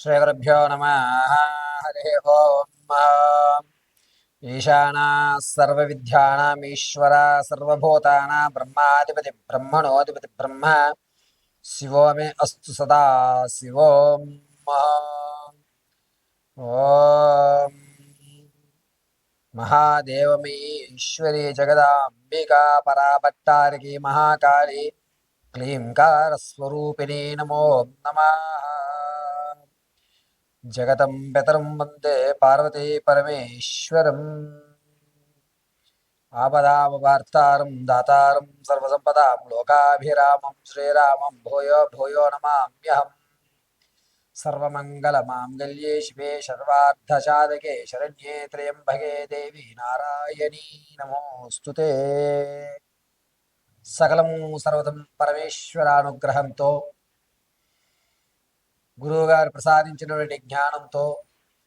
శ్రీగురుభ్యో నమ. హరి ఓం. ఈశానా సర్వవిద్యానామీశ్వర సర్వభూతానాం బ్రహ్మాధిపతి బ్రహ్మణోధిపతి బ్రహ్మ శివో మే అస్తు సదా శివోం. ఓం మహాదేవమీ ఈశ్వరీ జగదాంబికా పరాభట్టారికీ మహాకాళీ క్లీంకారస్వరూపిణీ నమో నమః. జగతం పితరం వందే పార్వతీ పరమేశ్వరం. ఆపదామవార్తారం దాతారం సర్వసంపదాం లోకాభిరామం శ్రీరామం భూయో భూయో నమామ్యహం. సర్వమంగళమాంగళ్యే శివే సర్వార్థసాధకే శరణ్యే త్ర్యంబకే దేవి నారాయణీ నమోస్తుతే. సకలము సర్వతం పరమేశ్వరానుగ్రహంతో గురువుగారు ప్రసాదించినటువంటి జ్ఞానంతో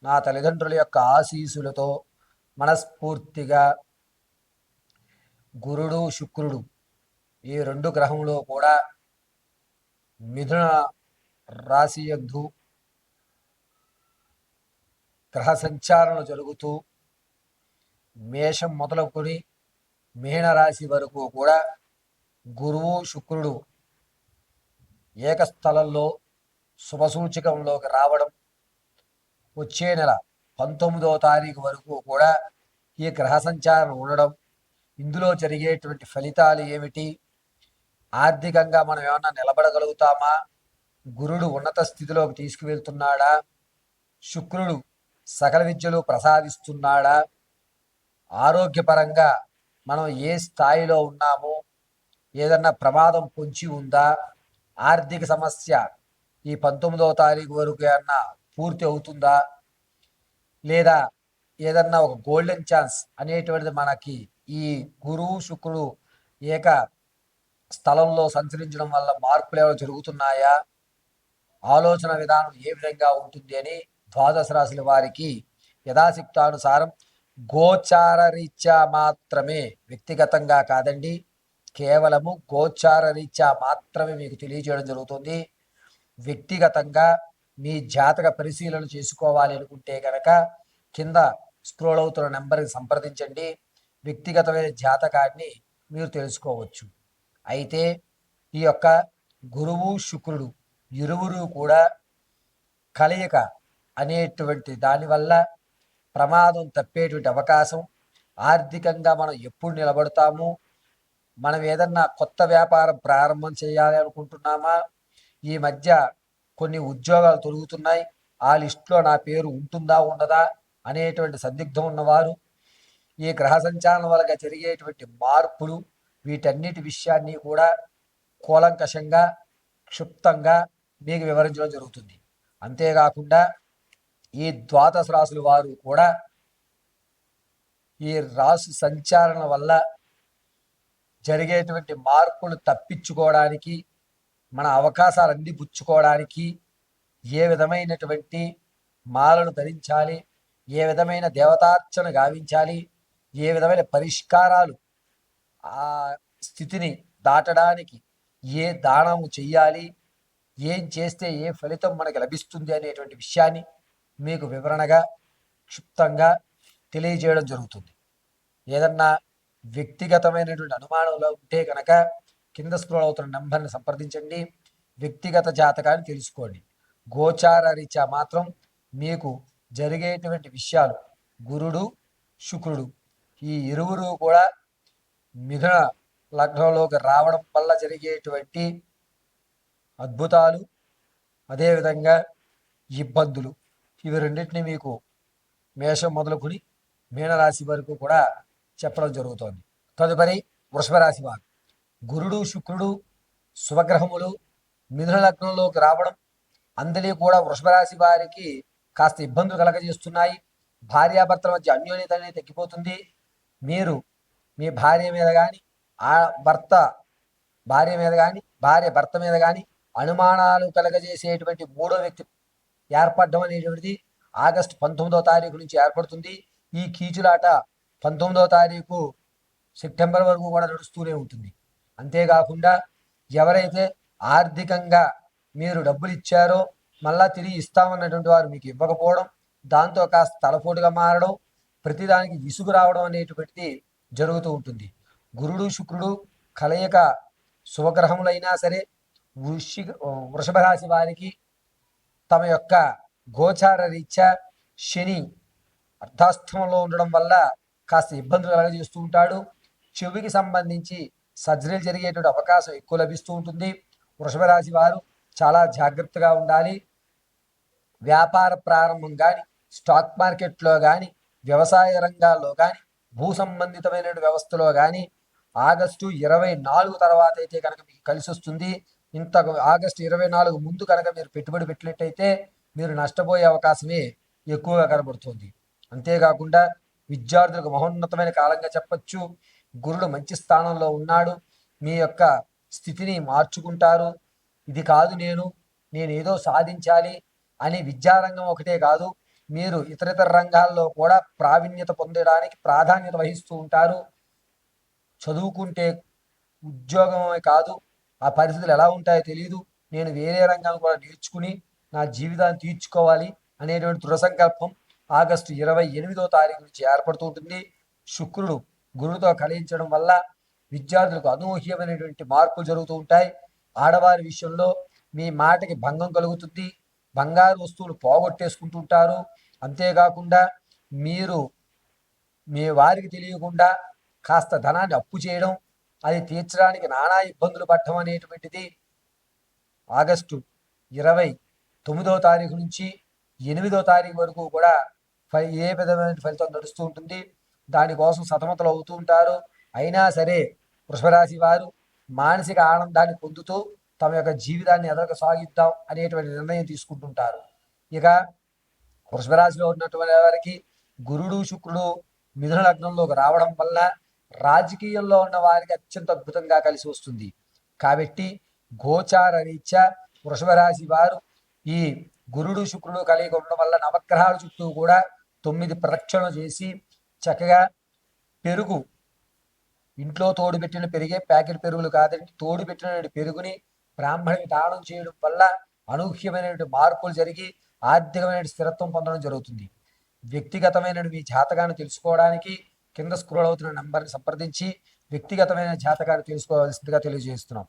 నా తల్లిదండ్రుల యొక్క ఆశీస్సులతో మనస్ఫూర్తిగా గురుడు శుక్రుడు ఈ రెండు గ్రహంలో కూడా మిథున రాశి యందు గ్రహ సంచారణ జరుగుతూ మేషం మొదలుకొని మీనరాశి వరకు కూడా గురువు శుక్రుడు ఏకస్థలంలో శుభసూచకంలోకి రావడం, వచ్చే నెల 19వ తారీఖు వరకు కూడా ఈ గ్రహ సంచారం ఉండడం, ఇందులో జరిగేటువంటి ఫలితాలు ఏమిటి, ఆర్థికంగా మనం ఏమన్నా నిలబడగలుగుతామా, గురుడు ఉన్నత స్థితిలోకి తీసుకువెళ్తున్నాడా, శుక్రుడు సకల విద్యలు ప్రసాదిస్తున్నాడా, ఆరోగ్యపరంగా మనం ఏ స్థాయిలో ఉన్నామో, ఏదన్నా ప్రమాదం పొంచి ఉందా, ఆర్థిక సమస్య ఈ 19వ తారీఖు వరకు ఏమన్నా పూర్తి అవుతుందా, లేదా ఏదన్నా ఒక గోల్డెన్ ఛాన్స్ అనేటువంటిది మనకి ఈ గురువు శుక్రుడు ఏక స్థలంలో సంచరించడం వల్ల మార్పులు ఏమైనా జరుగుతున్నాయా, ఆలోచన విధానం ఏ విధంగా ఉంటుంది అని ద్వాదశ రాశుల వారికి యథాశక్తానుసారం గోచార రీత్యా మాత్రమే, వ్యక్తిగతంగా కాదండి, కేవలము గోచార రీత్యా మాత్రమే మీకు తెలియజేయడం జరుగుతుంది. వ్యక్తిగతంగా మీ జాతక పరిశీలన చేసుకోవాలి అనుకుంటే కనుక కింద స్క్రోల్ అవుతున్న నెంబర్కి సంప్రదించండి. వ్యక్తిగతమైన జాతకాన్ని మీరు తెలుసుకోవచ్చు. అయితే ఈ యొక్క గురువు శుక్రుడు ఇరువురు కూడా కలయిక అనేటువంటి దానివల్ల ప్రమాదం తప్పేటువంటి అవకాశం, ఆర్థికంగా మనం ఎప్పుడు నిలబడతాము, మనం ఏదన్నా కొత్త వ్యాపారం ప్రారంభం చేయాలి అనుకుంటున్నామా, ఈ మధ్య కొన్ని ఉద్యోగాలు తొలుగుతున్నాయి, ఆ లిస్టులో నా పేరు ఉంటుందా ఉండదా అనేటువంటి సందిగ్ధం ఉన్నవారు, ఈ గ్రహ సంచారం వల్ల జరిగేటువంటి మార్పులు, వీటన్నిటి విషయాన్ని కూడా కూలంకషంగా క్షుప్తంగా మీకు వివరించడం జరుగుతుంది. అంతేకాకుండా ఈ ద్వాదశ రాశుల వారు కూడా ఈ రాశి సంచారణ వల్ల జరిగేటువంటి మార్పులు తప్పించుకోవడానికి, మన అవకాశాలన్నీ పుచ్చుకోవడానికి ఏ విధమైనటువంటి మాలను ధరించాలి, ఏ విధమైన దేవతార్చన గావించాలి, ఏ విధమైన పరిష్కారాలు ఆ స్థితిని దాటడానికి ఏ దానము చెయ్యాలి, ఏం చేస్తే ఏ ఫలితం మనకి లభిస్తుంది అనేటువంటి విషయాన్ని మీకు వివరణగా క్షుప్తంగా తెలియజేయడం జరుగుతుంది. ఏదన్నా వ్యక్తిగతమైనటువంటి అనుమానంలో ఉంటే కనుక కింద స్క్రోల్ అవుతున్న నెంబర్ని సంప్రదించండి. వ్యక్తిగత జాతకాన్ని తెలుసుకోండి. గోచార రీత్యా మాత్రం మీకు జరిగేటువంటి విషయాలు, గురుడు శుక్రుడు ఈ ఇరువురు కూడా మిథున లగ్నంలోకి రావడం వల్ల జరిగేటువంటి అద్భుతాలు, అదేవిధంగా ఇబ్బందులు, ఇవి రెండింటినీ మీకు మేషం మొదలుకొని మీనరాశి వరకు కూడా చెప్పడం జరుగుతోంది. తదుపరి వృషభ రాశి వారు, గురుడు శుక్రుడు శుభగ్రహములు మిథున లగ్నంలోకి రావడం అందరి కూడా వృషభ రాశి వారికి కాస్త ఇబ్బందులు కలగజేస్తున్నాయి. భార్యాభర్తల మధ్య అన్యోన్యత అనేది తగ్గిపోతుంది. మీరు మీ భార్య మీద కానీ, ఆ భర్త భార్య మీద కానీ, భార్య భర్త మీద కానీ అనుమానాలు కలగజేసేటువంటి మూడో వ్యక్తి ఏర్పడడం అనేటువంటిది ఆగస్టు 19వ తారీఖు నుంచి ఏర్పడుతుంది. ఈ కీచులాట 19వ తారీఖు సెప్టెంబర్ వరకు కూడా నడుస్తూనే ఉంటుంది. అంతేకాకుండా ఎవరైతే ఆర్థికంగా మీరు డబ్బులు ఇచ్చారో, మళ్ళా తిరిగి ఇస్తామన్నటువంటి వారు మీకు ఇవ్వకపోవడం, దాంతో కాస్త తలపోటుగా మారడం, ప్రతిదానికి విసుగు రావడం అనేటువంటిది జరుగుతూ ఉంటుంది. గురుడు శుక్రుడు కలయిక శుభగ్రహములైనా సరే వృషభ రాశి వారికి తమ యొక్క గోచార రీత్యా శని అర్ధాష్టమంలో ఉండడం వల్ల కాస్త ఇబ్బందులు కలగజేస్తూ ఉంటాడు. చెవికి సంబంధించి సర్జరీలు జరిగేటువంటి అవకాశం ఎక్కువ లభిస్తూ ఉంటుంది. వృషభ రాశి వారు చాలా జాగ్రత్తగా ఉండాలి. వ్యాపార ప్రారంభం కానీ, స్టాక్ మార్కెట్లో కానీ, వ్యవసాయ రంగాల్లో కానీ, భూ సంబంధితమైన వ్యవస్థలో కానీ ఆగస్టు 24 తర్వాత అయితే కనుక మీకు కలిసి వస్తుంది. ఇంత ఆగస్టు 24 ముందు కనుక మీరు పెట్టుబడి పెట్టినట్టయితే మీరు నష్టపోయే అవకాశమే ఎక్కువగా కనబడుతుంది. అంతేకాకుండా విద్యార్థులకు మహోన్నతమైన కాలంగా చెప్పచ్చు. గురుడు మంచి స్థానంలో ఉన్నాడు. మీ యొక్క స్థితిని మార్చుకుంటారు. ఇది కాదు నేను ఏదో సాధించాలి అని విద్యారంగం ఒకటే కాదు, మీరు ఇతరితర రంగాల్లో కూడా ప్రావీణ్యత పొందడానికి ప్రాధాన్యత వహిస్తూ ఉంటారు. చదువుకుంటే ఉద్యోగమే కాదు, ఆ పరిస్థితులు ఎలా ఉంటాయో తెలియదు, నేను వేరే రంగాన్ని కూడా నేర్చుకుని నా జీవితాన్ని తీర్చుకోవాలి అనేటువంటి దృఢ సంకల్పం ఆగస్టు 28వ తారీఖు నుంచి ఏర్పడుతూ ఉంటుంది. శుక్రుడు గురువుతో కలియించడం వల్ల విద్యార్థులకు అనూహ్యమైనటువంటి మార్పులు జరుగుతూ ఉంటాయి. ఆడవారి విషయంలో మీ మాటకి భంగం కలుగుతుంది. బంగారు వస్తువులు పోగొట్టేసుకుంటుంటారు. అంతేకాకుండా మీరు మీ వారికి తెలియకుండా కాస్త ధనాన్ని అప్పు చేయడం, అది తీర్చడానికి నానా ఇబ్బందులు పడటం అనేటువంటిది ఆగస్టు 29వ తారీఖు నుంచి 8వ తారీఖు వరకు కూడా ఏ విధమైన ఫలితం నడుస్తూ ఉంటుంది. దానికోసం సతమతలు అవుతూ ఉంటారు. అయినా సరే వృషభరాశి వారు మానసిక ఆనందాన్ని పొందుతూ తమ యొక్క జీవితాన్ని ఎదరకు సాగిద్దాం అనేటువంటి నిర్ణయం తీసుకుంటుంటారు. ఇక వృషభరాశిలో ఉన్నటువంటి వారికి గురుడు శుక్రుడు మిథున లగ్నంలోకి రావడం వల్ల రాజకీయంలో ఉన్న వారికి అత్యంత అద్భుతంగా కలిసి వస్తుంది. కాబట్టి గోచార రీత్యా వృషభరాశి వారు ఈ గురుడు శుక్రుడు కలిగి ఉండడం వల్ల నవగ్రహాల చుట్టూ కూడా 9 ప్రదక్షిణలు చేసి చక్కగా పెరుగు, ఇంట్లో తోడు పెట్టిన పెరిగే ప్యాకెట్ పెరుగులు కాదండి, తోడు పెట్టిన పెరుగుని బ్రాహ్మణికి దానం చేయడం వల్ల అనూహ్యమైనటువంటి మార్పులు జరిగి ఆర్థికమైన స్థిరత్వం పొందడం జరుగుతుంది. వ్యక్తిగతమైన మీ జాతకాన్ని తెలుసుకోవడానికి కింద స్క్రోల్ అవుతున్న నంబర్ని సంప్రదించి వ్యక్తిగతమైన జాతకాన్ని తెలుసుకోవాల్సిందిగా తెలియజేస్తున్నాం.